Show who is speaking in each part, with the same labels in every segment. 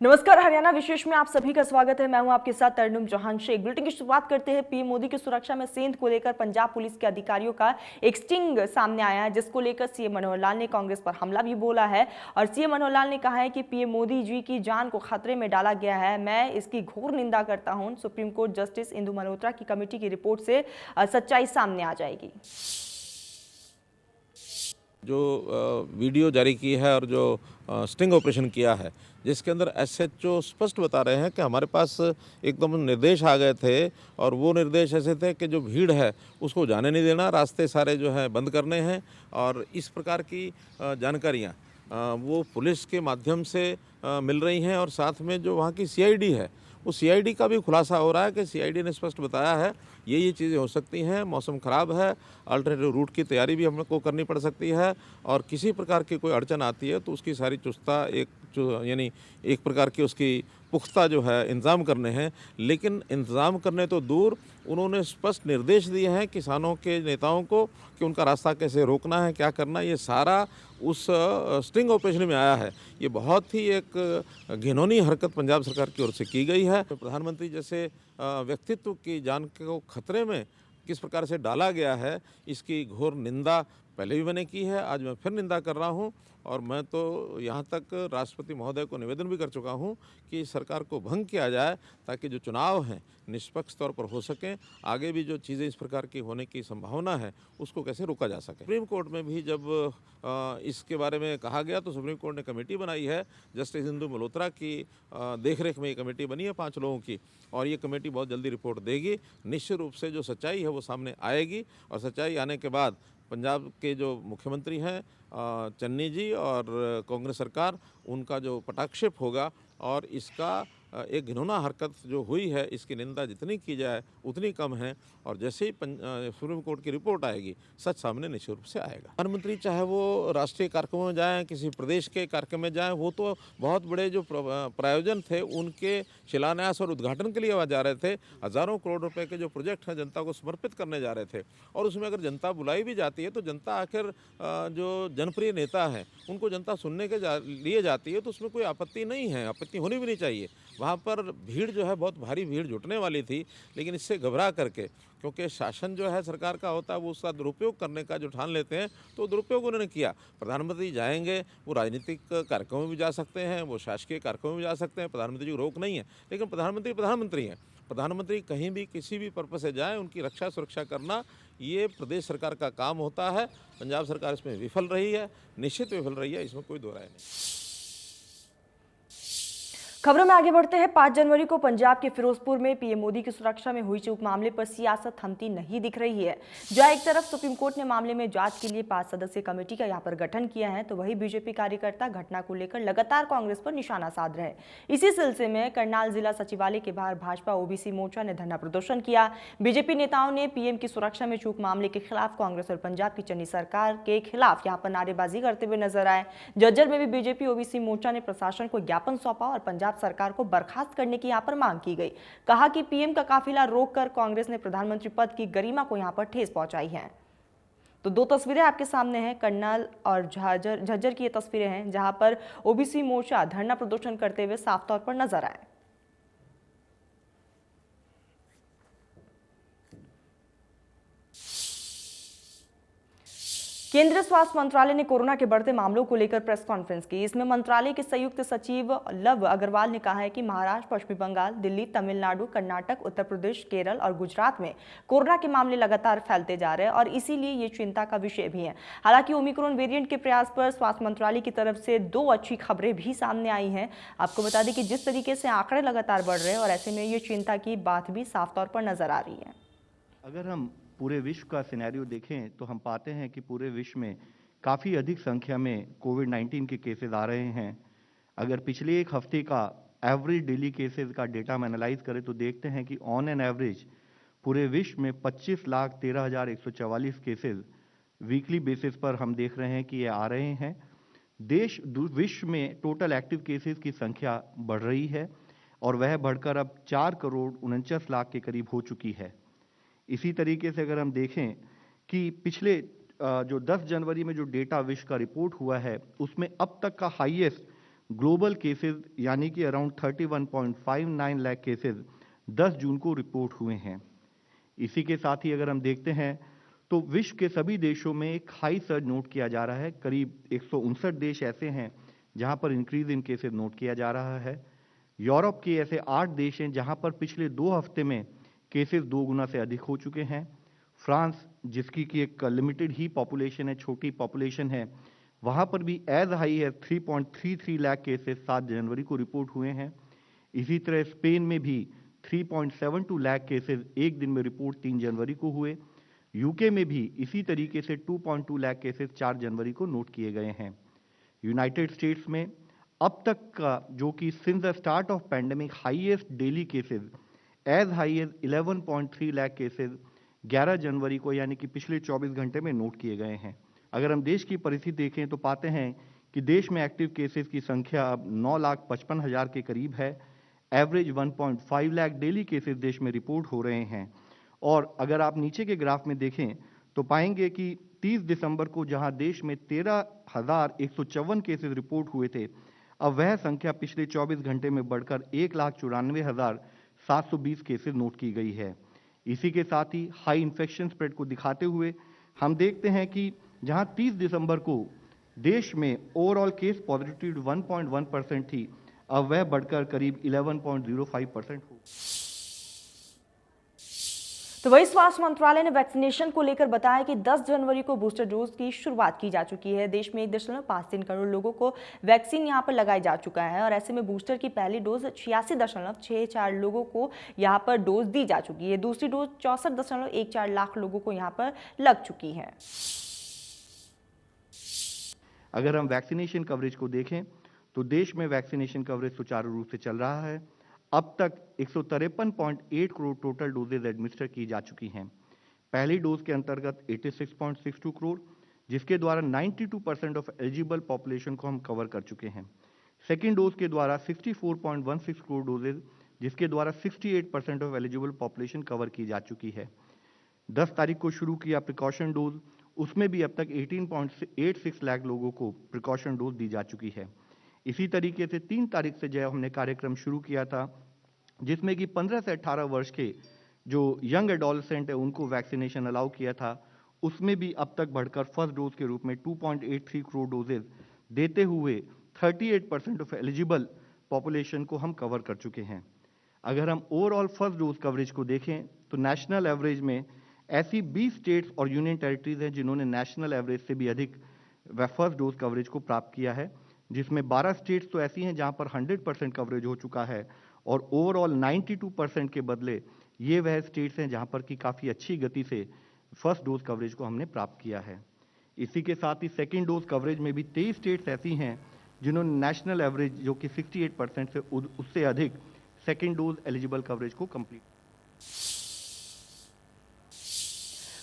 Speaker 1: नमस्कार, हरियाणा विशेष में आप सभी का स्वागत है। मैं हूं आपके साथ तरन्नुम चौहान शेख। बुलेटिन की शुरुआत करते हैं। पीएम मोदी की सुरक्षा में सेंध को लेकर पंजाब पुलिस के अधिकारियों का एक स्टिंग सामने आया है, जिसको लेकर सीएम मनोहर लाल ने कांग्रेस पर हमला भी बोला है। और सीएम मनोहर लाल ने कहा है कि पीएम मोदी जी की जान को खतरे में डाला गया है। मैं इसकी घोर निंदा करता हूं। Supreme court justice Indu Malhotra की कमेटी की रिपोर्ट से सच्चाई सामने आ जाएगी।
Speaker 2: जो वीडियो जारी की है और जो स्टिंग ऑपरेशन किया है, जिसके अंदर एसएचओ स्पष्ट बता रहे हैं कि हमारे पास एकदम निर्देश आ गए थे और वो निर्देश ऐसे थे कि जो भीड़ है उसको जाने नहीं देना, रास्ते सारे जो है बंद करने हैं। और इस प्रकार की जानकारियाँ वो पुलिस के माध्यम से मिल रही हैं। और साथ में जो वहाँ की सीआईडी है, उस सीआईडी का भी खुलासा हो रहा है कि सीआईडी ने स्पष्ट बताया है ये चीज़ें हो सकती हैं, मौसम ख़राब है, अल्टरनेटिव रूट की तैयारी भी हमको करनी पड़ सकती है और किसी प्रकार की कोई अड़चन आती है तो उसकी सारी चुस्ता यानी एक प्रकार की उसकी पुख्ता जो है इंतज़ाम करने हैं। लेकिन इंतज़ाम करने तो दूर, उन्होंने स्पष्ट निर्देश दिए हैं किसानों के नेताओं को कि उनका रास्ता कैसे रोकना है, क्या करना है। ये सारा उस स्टिंग ऑपरेशन में आया है। ये बहुत ही एक घिनौनी हरकत पंजाब सरकार की ओर से की गई है। प्रधानमंत्री जैसे व्यक्तित्व की जान को खतरे में किस प्रकार से डाला गया है, इसकी घोर निंदा पहले भी मैंने की है, आज मैं फिर निंदा कर रहा हूं। और मैं तो यहाँ तक राष्ट्रपति महोदय को निवेदन भी कर चुका हूं कि सरकार को भंग किया जाए ताकि जो चुनाव हैं निष्पक्ष तौर पर हो सकें। आगे भी जो चीज़ें इस प्रकार की होने की संभावना है उसको कैसे रोका जा सके। सुप्रीम कोर्ट में भी जब इसके बारे में कहा गया तो सुप्रीम कोर्ट ने कमेटी बनाई है। जस्टिस इंदु मल्होत्रा की देखरेख में ये कमेटी बनी है 5 लोगों की, और ये कमेटी बहुत जल्दी रिपोर्ट देगी। निश्चित रूप से जो सच्चाई है वो सामने आएगी और सच्चाई आने के बाद पंजाब के जो मुख्यमंत्री हैं चन्नी जी और कांग्रेस सरकार, उनका जो पटाक्षेप होगा और इसका एक घिनौना हरकत जो हुई है इसकी निंदा जितनी की जाए उतनी कम है। और जैसे ही सुप्रीम कोर्ट की रिपोर्ट आएगी सच सामने निश्चित रूप से आएगा। प्रधानमंत्री चाहे वो राष्ट्रीय कार्यक्रमों में जाएं, किसी प्रदेश के कार्यक्रम में जाएं, वो तो बहुत बड़े जो प्रायोजन थे उनके शिलान्यास और उद्घाटन के लिए वहाँ जा रहे थे। हज़ारों करोड़ रुपए के जो प्रोजेक्ट हैं जनता को समर्पित करने जा रहे थे। और उसमें अगर जनता बुलाई भी जाती है तो जनता आखिर जो जनप्रिय नेता हैं उनको जनता सुनने के लिए जाती है, तो उसमें कोई आपत्ति नहीं है, आपत्ति होनी भी नहीं चाहिए। वहाँ पर भीड़ जो है बहुत भारी भीड़ जुटने वाली थी, लेकिन इससे घबरा करके, क्योंकि शासन जो है सरकार का होता है वो उसका दुरुपयोग करने का जो ठान लेते हैं तो दुरुपयोग उन्होंने किया। प्रधानमंत्री जाएंगे, वो राजनीतिक कार्यक्रमों में भी जा सकते हैं, वो शासकीय कार्यक्रमों में भी जा सकते हैं, प्रधानमंत्री की रोक नहीं है। लेकिन प्रधानमंत्री प्रधानमंत्री हैं। प्रधानमंत्री कहीं भी किसी भी पर्पस से जाएँ, उनकी रक्षा सुरक्षा करना ये प्रदेश सरकार का काम होता है। पंजाब सरकार इसमें विफल रही है, निश्चित विफल रही है, इसमें कोई दो राय नहीं।
Speaker 1: खबरों में आगे बढ़ते हैं। 5 जनवरी को पंजाब के फिरोजपुर में पीएम मोदी की सुरक्षा में हुई चूक मामले पर सियासत थमती नहीं दिख रही है। जहां एक तरफ सुप्रीम कोर्ट ने मामले में जांच के लिए 5 सदस्यीय कमेटी का यहां पर गठन किया है, तो वहीं बीजेपी कार्यकर्ता घटना को लेकर लगातार कांग्रेस पर निशाना साध रहे हैं। इसी सिलसिले में करनाल जिला सचिवालय के बाहर भाजपा ओबीसी मोर्चा ने धरना प्रदर्शन किया। बीजेपी नेताओं ने पीएम की सुरक्षा में चूक मामले के खिलाफ कांग्रेस और पंजाब की चन्नी सरकार के खिलाफ यहां पर नारेबाजी करते हुए नजर आए। जज्जर में भी बीजेपी ओबीसी मोर्चा ने प्रशासन को ज्ञापन सौंपा और पंजाब सरकार को बर्खास्त करने की यहां पर मांग की गई। कहा कि पीएम का काफिला रोककर कांग्रेस ने प्रधानमंत्री पद की गरिमा को यहां पर ठेस पहुंचाई है। तो 2 तस्वीरें आपके सामने हैं, करनाल और झज्जर की ये तस्वीरें हैं, जहां पर ओबीसी मोर्चा धरना प्रदर्शन करते हुए साफ तौर पर नजर आए। केंद्रीय स्वास्थ्य मंत्रालय ने कोरोना के बढ़ते मामलों को लेकर प्रेस कॉन्फ्रेंस की। इसमें मंत्रालय के संयुक्त सचिव लव अग्रवाल ने कहा है कि महाराष्ट्र, पश्चिमी बंगाल, दिल्ली, तमिलनाडु, कर्नाटक, उत्तर प्रदेश, केरल और गुजरात में कोरोना के मामले लगातार फैलते जा रहे हैं और इसीलिए ये चिंता का विषय भी है। हालांकि ओमिक्रॉन वेरिएंट के प्रयास पर स्वास्थ्य मंत्रालय की तरफ से 2 अच्छी खबरें भी सामने आई हैं। आपको बता दें कि जिस तरीके से आंकड़े लगातार बढ़ रहे हैं और ऐसे में ये चिंता की बात भी साफ तौर पर नजर आ रही है।
Speaker 3: अगर हम पूरे विश्व का सिनेरियो देखें तो हम पाते हैं कि पूरे विश्व में काफ़ी अधिक संख्या में कोविड-19 के केसेस आ रहे हैं। अगर पिछले एक हफ्ते का एवरेज डेली केसेस का डेटा हम एनालाइज करें तो देखते हैं कि ऑन एन एवरेज पूरे विश्व में 25,13,144 केसेस वीकली बेसिस पर हम देख रहे हैं कि ये आ रहे हैं। विश्व में टोटल एक्टिव केसेस की संख्या बढ़ रही है और वह बढ़कर अब 4,49,00,000 के करीब हो चुकी है। इसी तरीके से अगर हम देखें कि पिछले जो 10 जनवरी में जो डेटा विश्व का रिपोर्ट हुआ है उसमें अब तक का हाईएस्ट ग्लोबल केसेस यानी कि अराउंड 31.59 लाख केसेस 10 जून को रिपोर्ट हुए हैं। इसी के साथ ही अगर हम देखते हैं तो विश्व के सभी देशों में एक हाई सर्ज नोट किया जा रहा है। करीब 159 देश ऐसे हैं जहां पर इंक्रीज इन केसेस नोट किया जा रहा है। यूरोप के ऐसे 8 देश हैं जहां पर पिछले 2 हफ्ते में केसेस 2 गुना से अधिक हो चुके हैं। फ्रांस, जिसकी की एक लिमिटेड ही पॉपुलेशन है, छोटी पॉपुलेशन है, वहां पर भी एज हाई है 3.33 लाख केसेस 7 जनवरी को रिपोर्ट हुए हैं। इसी तरह स्पेन में भी 3.72 लाख केसेस एक दिन में रिपोर्ट 3 जनवरी को हुए। यूके में भी इसी तरीके से 2.2 लाख केसेस 4 जनवरी को नोट किए गए हैं। यूनाइटेड स्टेट्स में अब तक का जो कि since the start of pandemic highest daily cases as high as 11.3 lakh cases 11 जनवरी को यानी कि पिछले 24 घंटे में नोट किए गए हैं। अगर हम देश की परिस्थिति देखें तो पाते हैं कि देश में एक्टिव केसेस की संख्या अब 9,55,000 के करीब है। एवरेज 1.5 लाख डेली केसेस देश में रिपोर्ट हो रहे हैं। और अगर आप नीचे के ग्राफ में देखें तो पाएंगे कि 30 दिसंबर को जहां देश में 13,154 केसेस रिपोर्ट हुए थे, अब वह संख्या पिछले 24 घंटे में बढ़कर 1,94,720 केसेस नोट की गई है। इसी के साथ ही हाई इन्फेक्शन स्प्रेड को दिखाते हुए हम देखते हैं कि जहां 30 दिसंबर को देश में ओवरऑल केस पॉजिटिविटी 1.1% थी, अब वह बढ़कर करीब 11.05% हो।
Speaker 1: तो वही स्वास्थ्य मंत्रालय ने वैक्सीनेशन को लेकर बताया कि 10 जनवरी को बूस्टर डोज की शुरुआत की जा चुकी है। देश में 1.53 करोड़ लोगों को वैक्सीन यहां पर लगाया जा चुका है और ऐसे में बूस्टर की पहली डोज 86.64 लोगों को यहां पर डोज दी जा चुकी है। दूसरी डोज 64.14 लाख लोगों को यहां पर लग चुकी है।
Speaker 3: अगर हम वैक्सीनेशन कवरेज को देखें तो देश में वैक्सीनेशन कवरेज सुचारू रूप से चल रहा है। अब तक 153.8 करोड़ टोटल डोजेज एडमिनिस्टर की जा चुकी हैं। पहली डोज के अंतर्गत 86.62 करोड़, जिसके द्वारा 92% ऑफ एलिजिबल पॉपुलेशन को हम कवर कर चुके हैं। सेकेंड डोज के द्वारा 64.16 करोड़ डोजेज, जिसके द्वारा 68% ऑफ एलिजिबल पॉपुलेशन कवर की जा चुकी है। 10 तारीख को शुरू किया प्रिकॉशन डोज, उसमें भी अब तक 18.86 लाख लोगों को प्रिकॉशन डोज दी जा चुकी है। इसी तरीके से 3 तारीख से जो हमने कार्यक्रम शुरू किया था, जिसमें कि 15 से 18 वर्ष के जो यंग एडोलसेंट है उनको वैक्सीनेशन अलाउ किया था, उसमें भी अब तक बढ़कर फर्स्ट डोज के रूप में 2.83 करोड़ डोजेज देते हुए 38% ऑफ एलिजिबल पॉपुलेशन को हम कवर कर चुके हैं। अगर हम ओवरऑल फर्स्ट डोज कवरेज को देखें तो नेशनल एवरेज में ऐसी 20 स्टेट्स और यूनियन टेरिटरीज हैं जिन्होंने नेशनल एवरेज से भी अधिक फर्स्ट डोज कवरेज को प्राप्त किया है, जिसमें 12 स्टेट्स तो ऐसी हैं जहां पर 100% कवरेज हो चुका है और ओवरऑल 92% के बदले ये वह स्टेट्स हैं जहां पर कि काफ़ी अच्छी गति से फर्स्ट डोज कवरेज को हमने प्राप्त किया है। इसी के साथ ही सेकेंड डोज कवरेज में भी 23 स्टेट्स ऐसी हैं जिन्होंने नेशनल एवरेज जो कि 68% से उससे अधिक सेकेंड डोज एलिजिबल कवरेज को कंप्लीट।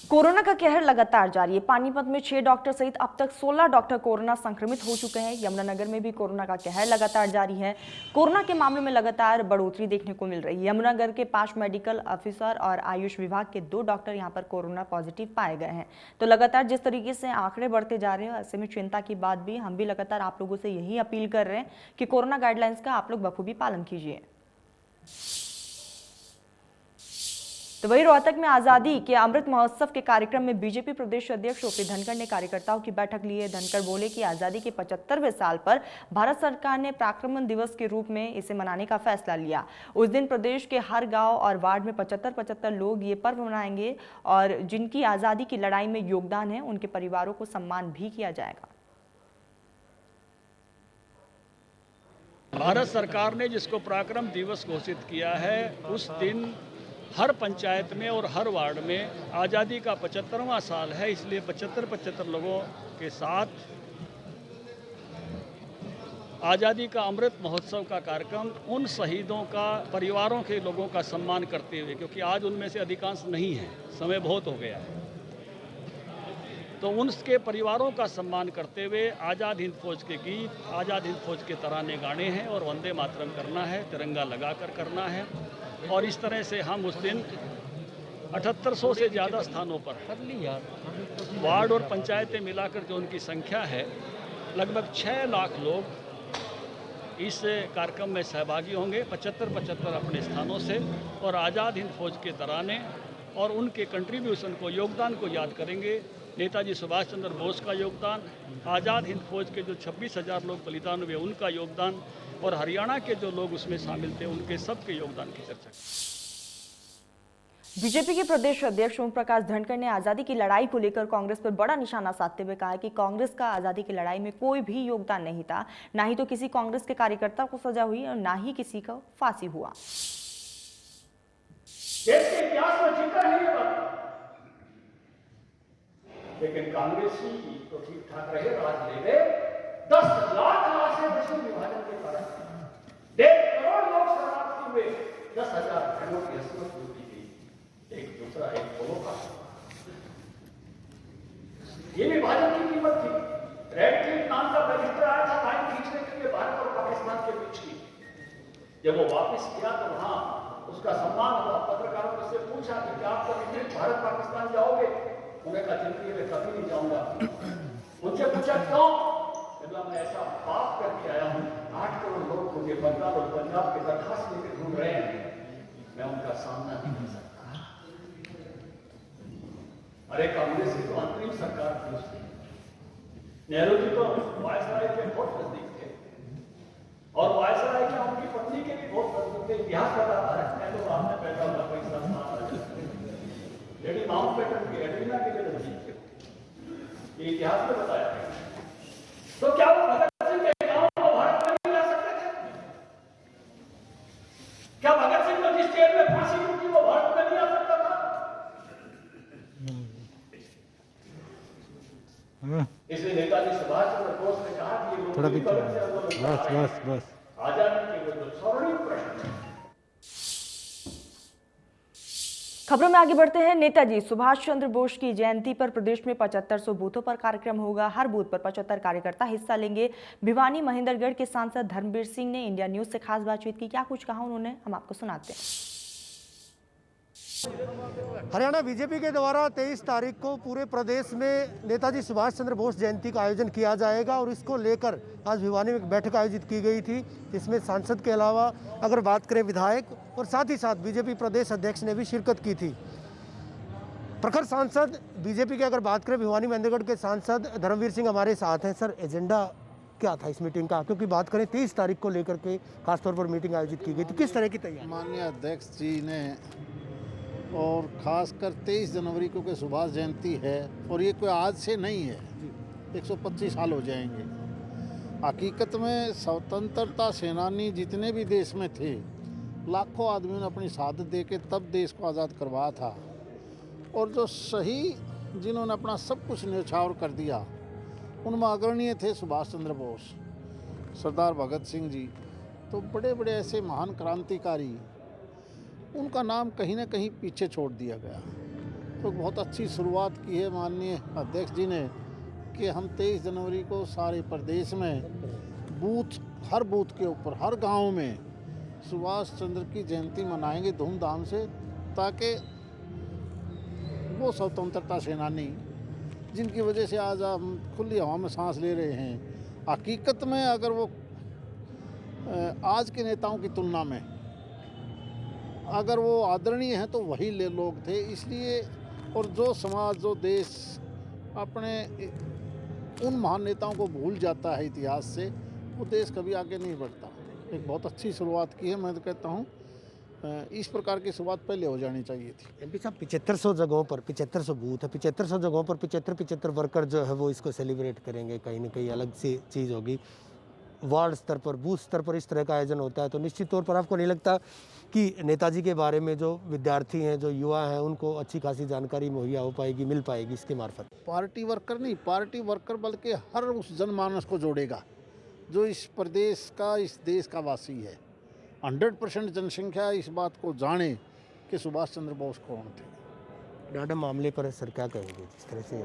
Speaker 1: कोरोना का कहर लगातार जारी है। पानीपत में 6 डॉक्टर सहित अब तक 16 डॉक्टर कोरोना संक्रमित हो चुके हैं। यमुनानगर में भी कोरोना का कहर लगातार जारी है। कोरोना के मामलों में लगातार बढ़ोतरी देखने को मिल रही है। यमुनानगर के 5 मेडिकल ऑफिसर और आयुष विभाग के 2 डॉक्टर यहां पर कोरोना पॉजिटिव पाए गए हैं। तो लगातार जिस तरीके से आंकड़े बढ़ते जा रहे हैं, ऐसे में चिंता की बात भी हम भी लगातार आप लोगों से यही अपील कर रहे हैं कि कोरोना गाइडलाइंस का आप लोग बखूबी पालन कीजिए। तो वही रोहतक में आजादी के अमृत महोत्सव के कार्यक्रम में बीजेपी प्रदेश अध्यक्ष ओपी धनखड़ ने कार्यकर्ताओं की बैठक ली है। धनखड़ बोले कि आजादी के 75वें साल पर भारत सरकार ने पराक्रम दिवस के रूप में इसे मनाने का फैसला लिया। उस दिन प्रदेश के हर गांव और वार्ड में 75 लोग ये पर्व मनाएंगे और जिनकी आजादी की लड़ाई में योगदान है उनके परिवारों को सम्मान भी किया जाएगा।
Speaker 4: भारत सरकार ने जिसको पराक्रम दिवस घोषित किया है, उस दिन हर पंचायत में और हर वार्ड में आज़ादी का 75वां साल है, इसलिए 75 लोगों के साथ आज़ादी का अमृत महोत्सव का कार्यक्रम उन शहीदों का परिवारों के लोगों का सम्मान करते हुए, क्योंकि आज उनमें से अधिकांश नहीं है, समय बहुत हो गया है, तो उनके परिवारों का सम्मान करते हुए आज़ाद हिंद फौज के गीत, आज़ाद हिंद फौज के तराने गाने हैं और वंदे मातरम करना है, तिरंगा लगाकर करना है। और इस तरह से हम उस दिन 7800 से ज़्यादा स्थानों पर वार्ड और पंचायतें मिलाकर जो उनकी संख्या है लगभग 6 लाख लोग इस कार्यक्रम में सहभागी होंगे 75-75 अपने स्थानों से, और आज़ाद हिंद फौज के तराने और उनके कंट्रीब्यूशन को, योगदान को याद करेंगे। नेताजी सुभाष चंद्र बोस का योगदान, आज़ाद हिंद फौज के जो 26,000 लोग बलिदान हुए उनका योगदान, और हरियाणा के जो लोग उसमें शामिल थे उनके सबके योगदान की चर्चा।
Speaker 1: बीजेपी के प्रदेश अध्यक्ष ओम प्रकाश धनखड़ ने आजादी की लड़ाई को लेकर कांग्रेस पर बड़ा निशाना साधते हुए कहा कि कांग्रेस का आजादी की लड़ाई में कोई भी योगदान नहीं था, ना ही तो किसी कांग्रेस के कार्यकर्ता को सजा हुई और ना ही किसी का फांसी हुआ।
Speaker 5: देश के इतिहास में जिक्र है ये बात, लेकिन कांग्रेसी तो ठीक ठाक रहे, राज ले गए। 10 लाख लाशें बची विभाजन के कारण, 1.5 करोड़ लोग शरणार्थी हुए, 10,000 घरों की असमत लूटी गई, एक दूसरा एक बोलो का। ये विभाजन की कीमत थी। रेड क्लिफ नाम का रजिस्टर आया था लाइन खींचने के लिए भारत और पाकिस्तान के बीच की। जब वो वापस किया तो वहां उसका सम्मान हुआ। पत्रकारों ने उससे पूछा कि क्या आप कभी फिर भारत पाकिस्तान जाओगे? उन्हें कहा जिंदगी में कभी नहीं जाऊंगा। उनसे पूछा क्यों? मैं ऐसा पाप करके आया हूं, 8 करोड़ लोग मुझे बंगाल और पंजाब के दरखास्त लेकर ढूंढ रहे हैं, मैं उनका सामना नहीं कर सकता। अरे कांग्रेस की तो अंतरिम सरकार थी उसकी। नेहरू जी तो वायसराय के बहुत नजदीक थे, और वायसराय की उनकी पत्नी के भी बहुत नजदीक थे। इतिहास बताता है, मैं तो आपने पैदा हुआ पैसा लेडी माउंट बेटन की एडरीना के लिए नजदीक थे, ये इतिहास में बताया है। तो क्या वो भगत सिंह के गांव को भारत में नहीं ला सकते थे? क्या भगत सिंह को जिस जेल में फांसी हुई वो भारत में नहीं आ सकता था? इसलिए नेताजी सुभाष चंद्र बोस ने कहा कि ये बस आजादी के वो जो स्वर्णिम प्रश्न है।
Speaker 1: खबरों में आगे बढ़ते हैं। नेताजी सुभाष चंद्र बोस की जयंती पर प्रदेश में 7500 बूथों पर कार्यक्रम होगा। हर बूथ पर 75 कार्यकर्ता हिस्सा लेंगे। भिवानी महेंद्रगढ़ के सांसद धर्मवीर सिंह ने इंडिया न्यूज से खास बातचीत की। क्या कुछ कहा उन्होंने, हम आपको सुनाते हैं।
Speaker 6: हरियाणा बीजेपी के द्वारा 23 तारीख को पूरे प्रदेश में नेताजी सुभाष चंद्र बोस जयंती का आयोजन किया जाएगा, और इसको लेकर आज भिवानी में एक बैठक आयोजित की गई थी, जिसमें सांसद के अलावा अगर बात करें विधायक और साथ ही साथ बीजेपी प्रदेश अध्यक्ष ने भी शिरकत की थी। प्रखर सांसद बीजेपी की अगर बात करें भिवानी महेंद्रगढ़ के सांसद धर्मवीर सिंह हमारे साथ हैं। सर, एजेंडा क्या था इस मीटिंग का, क्योंकि बात करें 23 तारीख को लेकर के खासतौर पर मीटिंग आयोजित की गई थी, किस तरह की तैयारी?
Speaker 7: माननीय अध्यक्ष जी ने, और ख़ासकर 23 जनवरी को के सुभाष जयंती है, और ये कोई आज से नहीं है, 125 साल हो जाएंगे। हकीकत में स्वतंत्रता सेनानी जितने भी देश में थे, लाखों आदमियों ने अपनी शहादत दे के तब देश को आज़ाद करवाया था, और जो सही जिन्होंने अपना सब कुछ न्यौछावर कर दिया, उनमें अग्रणीय थे सुभाष चंद्र बोस, सरदार भगत सिंह जी। तो बड़े बड़े ऐसे महान क्रांतिकारी, उनका नाम कहीं ना कहीं पीछे छोड़ दिया गया। तो बहुत अच्छी शुरुआत की है माननीय अध्यक्ष जी ने कि हम 23 जनवरी को सारे प्रदेश में बूथ, हर बूथ के ऊपर, हर गांव में सुभाष चंद्र की जयंती मनाएंगे धूमधाम से, ताकि वो स्वतंत्रता सेनानी जिनकी वजह से आज हम खुली हवा में सांस ले रहे हैं, हकीकत में अगर वो आज के नेताओं की तुलना में अगर वो आदरणीय हैं तो वही लोग थे। इसलिए, और जो समाज, जो देश अपने उन महान नेताओं को भूल जाता है इतिहास से, वो देश कभी आगे नहीं बढ़ता। एक बहुत अच्छी शुरुआत की है। मैं तो कहता हूँ इस प्रकार की शुरुआत पहले हो जानी चाहिए थी।
Speaker 6: एमपी साहब, 7500 जगहों पर 7500 बूथ है, 7500 जगहों पर 75 वर्कर जो है वो इसको सेलिब्रेट करेंगे, कहीं ना कहीं अलग सी चीज़ होगी। वार्ड स्तर पर, बूथ स्तर पर इस तरह का आयोजन होता है, तो निश्चित तौर पर आपको नहीं लगता कि नेताजी के बारे में जो विद्यार्थी हैं, जो युवा हैं, उनको अच्छी खासी जानकारी मुहैया हो पाएगी, मिल पाएगी इसके मार्फत?
Speaker 7: पार्टी वर्कर नहीं, पार्टी वर्कर बल्कि हर उस जनमानस को जोड़ेगा जो इस प्रदेश का, इस देश का वासी है। 100% जनसंख्या इस बात को जाने कि सुभाष चंद्र बोस कौन थे।
Speaker 6: डाटा मामले पर सर क्या कहेंगे जिस तरह से?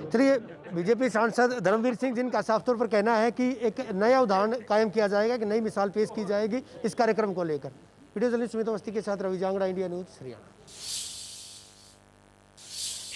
Speaker 6: चलिए, बीजेपी सांसद धर्मवीर सिंह, जिनका साफ तौर पर कहना है कि एक नया उदाहरण कायम किया जाएगा, कि नई मिसाल पेश की जाएगी इस कार्यक्रम को लेकर। वीडियो जर्नलिस्ट सुमित अवस्थी के साथ रवि जांगड़ा, इंडिया न्यूज, हरियाणा।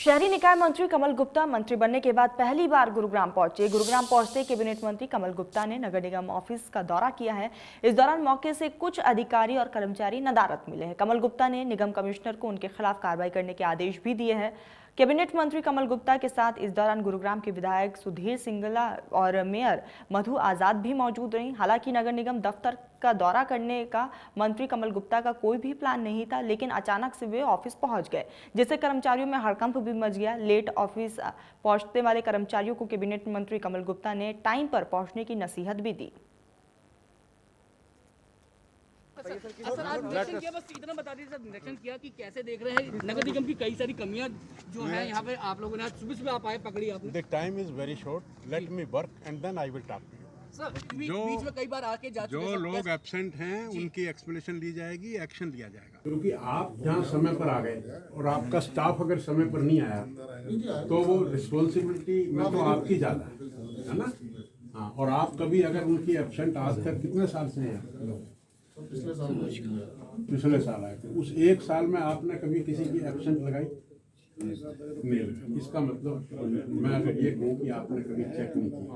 Speaker 1: शहरी निकाय मंत्री कमल गुप्ता मंत्री बनने के बाद पहली बार गुरुग्राम पहुंचे। गुरुग्राम पहुंचते कैबिनेट मंत्री कमल गुप्ता ने नगर निगम ऑफिस का दौरा किया है। इस दौरान मौके से कुछ अधिकारी और कर्मचारी नदारद मिले हैं। कमल गुप्ता ने निगम कमिश्नर को उनके खिलाफ कार्रवाई करने के आदेश भी दिए हैं। कैबिनेट मंत्री कमल गुप्ता के साथ इस दौरान गुरुग्राम के विधायक सुधीर सिंगला और मेयर मधु आजाद भी मौजूद रहीं। हालांकि नगर निगम दफ्तर का दौरा करने का मंत्री कमल गुप्ता का कोई भी प्लान नहीं था, लेकिन अचानक से वे ऑफिस पहुंच गए, जिससे कर्मचारियों में हड़कंप भी मच गया। लेट ऑफिस पहुंचने वाले कर्मचारियों को कैबिनेट मंत्री कमल गुप्ता ने टाइम पर पहुंचने की नसीहत भी दी।
Speaker 8: सर आज निरीक्षण किया, बस इतना बता दीजिए सर, निरीक्षण किया कि कैसे देख रहे हैं नगर निगम की कई सारी कमियां जो है यहाँ पे आप लोगों ने आज सुबह आप आए पकड़ी आपने।
Speaker 9: The time is very short. Let me work and then I will talk to you.
Speaker 8: Sir बीच में कई बार आके जा चुके
Speaker 9: जो लोग एब्सेंट हैं उनकी एक्सप्लेनेशन ली जाएगी, एक्शन लिया जाएगा। क्योंकि आप जहाँ समय पर आ गए और आपका स्टाफ अगर समय पर नहीं आया तो वो रिस्पॉन्सिबिलिटी में तो आपकी ज़्यादा है ना। हाँ, और आप कभी अगर उनकी एब्सेंट आज तक कितने साल से हैं? पिछले साल आए थे। उस एक साल में आपने कभी किसी की एब्सेंट लगाई नहीं। इसका मतलब मैं अगर ये कहूँ कि आपने कभी चेक नहीं किया,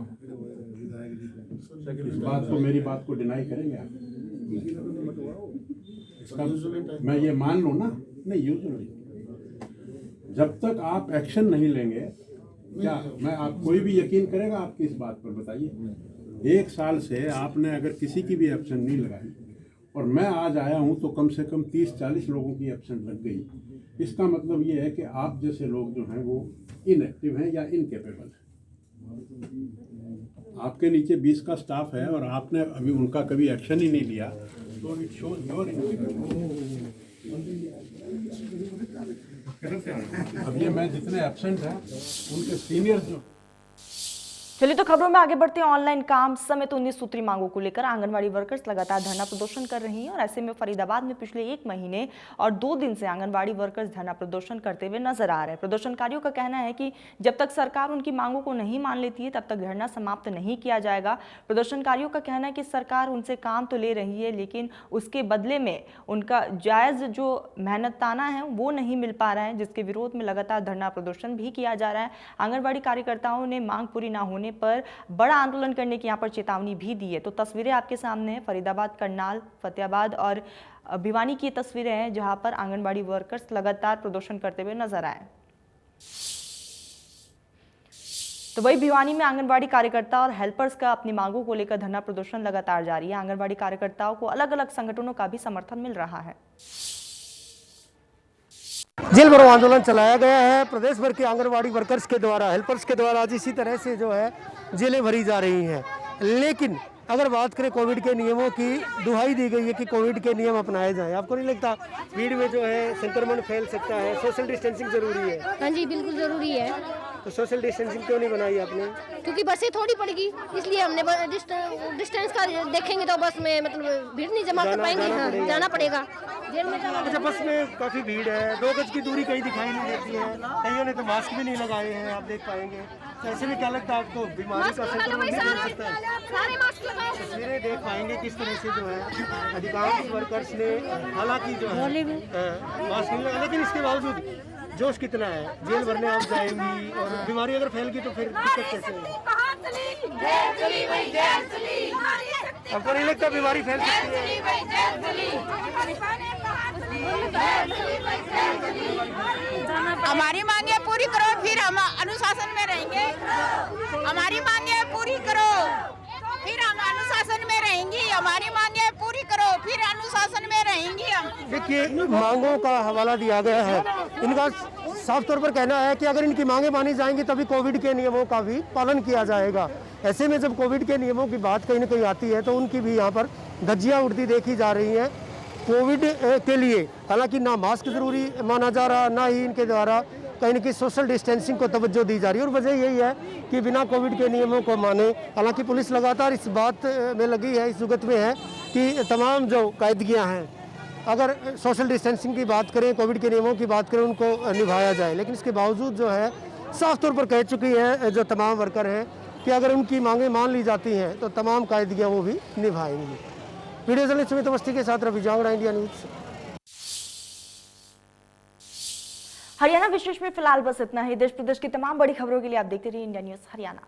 Speaker 9: इस बात को, मेरी बात को डिनाई करेंगे आप? इसका मैं ये मान लूँ ना, नहीं यूजुअली जब तक आप एक्शन नहीं लेंगे, क्या मैं आप कोई भी यकीन करेगा आपकी इस बात पर? बताइए। एक साल से आपने अगर किसी की भी एब्सेंट नहीं लगाई और मैं आज आया हूं तो कम से कम 30-40 लोगों की एब्सेंट लग गई। इसका मतलब ये है कि आप जैसे लोग जो हैं वो इनएक्टिव हैं या इनकेपेबल हैं। आपके नीचे 20 का स्टाफ है और आपने अभी उनका कभी एक्शन ही नहीं लिया, तो इट शोज योर इनकेपेबिलिटी। अब ये मैं जितने एब्सेंट हैं उनके सीनियर्स जो।
Speaker 1: चलिए तो खबरों में आगे बढ़ते हैं। ऑनलाइन काम समेत 19 सूत्री मांगों को लेकर आंगनवाड़ी वर्कर्स लगातार धरना प्रदर्शन कर रही हैं और ऐसे में फरीदाबाद में पिछले 1 महीने और 2 दिन से आंगनवाड़ी वर्कर्स धरना प्रदर्शन करते हुए नजर आ रहे हैं। प्रदर्शनकारियों का कहना है कि जब तक सरकार उनकी मांगों को नहीं मान लेती है तब तक धरना समाप्त नहीं किया जाएगा। प्रदर्शनकारियों का कहना है कि सरकार उनसे काम तो ले रही है, लेकिन उसके बदले में उनका जायज जो मेहनताना है वो नहीं मिल पा रहा है, जिसके विरोध में लगातार धरना प्रदर्शन भी किया जा रहा है। आंगनवाड़ी कार्यकर्ताओं ने मांग पूरी न होने पर बड़ा आंदोलन करने की यहां पर चेतावनी भी दी है। तो तस्वीरें आपके सामने हैं, फरीदाबाद, करनाल, फतेहाबाद और भिवानी की तस्वीरें हैं जहां पर आंगनबाड़ी वर्कर्स लगातार प्रदर्शन करते हुए नजर आए। तो वही भिवानी में आंगनबाड़ी कार्यकर्ता और हेल्पर्स का अपनी मांगों को लेकर धरना प्रदर्शन लगातार जारी है। आंगनबाड़ी कार्यकर्ताओं को अलग अलग संगठनों का भी समर्थन मिल रहा है।
Speaker 6: जेल भरो आंदोलन चलाया गया है प्रदेश भर के आंगनबाड़ी वर्कर्स के द्वारा, हेल्पर्स के द्वारा। आज इसी तरह से जो है जेलें भरी जा रही हैं। लेकिन अगर बात करें कोविड के नियमों की, दुहाई दी गई है कि कोविड के नियम अपनाए जाएं। आपको नहीं लगता भीड़ में जो है संक्रमण फैल सकता है? सोशल डिस्टेंसिंग जरूरी है।
Speaker 10: हाँ जी बिल्कुल जरूरी है।
Speaker 6: तो सोशल डिस्टेंसिंग क्यों नहीं बनाई आपने?
Speaker 10: क्योंकि बसें थोड़ी पड़ेगी, इसलिए हमने डिस्टेंस का देखेंगे तो बस में मतलब भीड़ नहीं जमा कर पाएंगे। हाँ, जाना पड़ेगा जेल में।
Speaker 6: अच्छा, बस में काफी भीड़ है, 2 गज की दूरी कहीं दिखाई नहीं देती है, कईयों ने तो मास्क भी नहीं लगाए हैं, आप देख पाएंगे। तो ऐसे में क्या लगता है आपको बीमारी का संक्रमण नहीं हो सकता है? तस्वीरें देख पाएंगे किस तरह से जो है अधिकांश वर्कर्स ने, हालांकि जो है मास्क नहीं लगा, लेकिन इसके बावजूद जोश कितना है। जेल भरने आप जाएंगी और बीमारी अगर फैल गई तो फिर दिक्कत कैसे होगी? आपको नहीं लगता बीमारी फैल सकती है?
Speaker 11: हमारी मांगे पूरी करो, फिर हम अनुशासन में रहेंगे। हमारी मांगे पूरी करो, फिर हम अनुशासन में रहेंगी। हमारी मांगे पूरी करो, फिर अनुशासन में रहेंगी हम।
Speaker 6: देखिए, मांगों का हवाला दिया गया है। इनका साफ तौर पर कहना है कि अगर इनकी मांगे मानी जाएंगी तभी कोविड के नियमों का भी पालन किया जाएगा। ऐसे में जब कोविड के नियमों की बात कहीं न कहीं आती है तो उनकी भी यहाँ पर धज्जियाँ उड़ती देखी जा रही हैं कोविड के लिए। हालांकि ना मास्क जरूरी माना जा रहा, ना ही इनके द्वारा कहीं न कहीं सोशल डिस्टेंसिंग को तवज्जो दी जा रही है। और वजह यही है कि बिना कोविड के नियमों को माने, हालांकि पुलिस लगातार इस बात में लगी है, इस जुगत में है कि तमाम जो कायदगियाँ हैं, अगर सोशल डिस्टेंसिंग की बात करें, कोविड के नियमों की बात करें, उनको निभाया जाए। लेकिन इसके बावजूद जो है साफ तौर पर कह चुकी है जो तमाम वर्कर हैं कि अगर उनकी मांगें मान ली जाती हैं तो तमाम कायदगियाँ वो भी निभाएंगी। वीडियो जर्नलिस्ट सुमित अवस्थी के साथ रवि जांगड़ा, इंडिया न्यूज़।
Speaker 1: हरियाणा विशेष में फिलहाल बस इतना ही। देश प्रदेश की तमाम बड़ी खबरों के लिए आप देखते रहिए इंडिया न्यूज हरियाणा।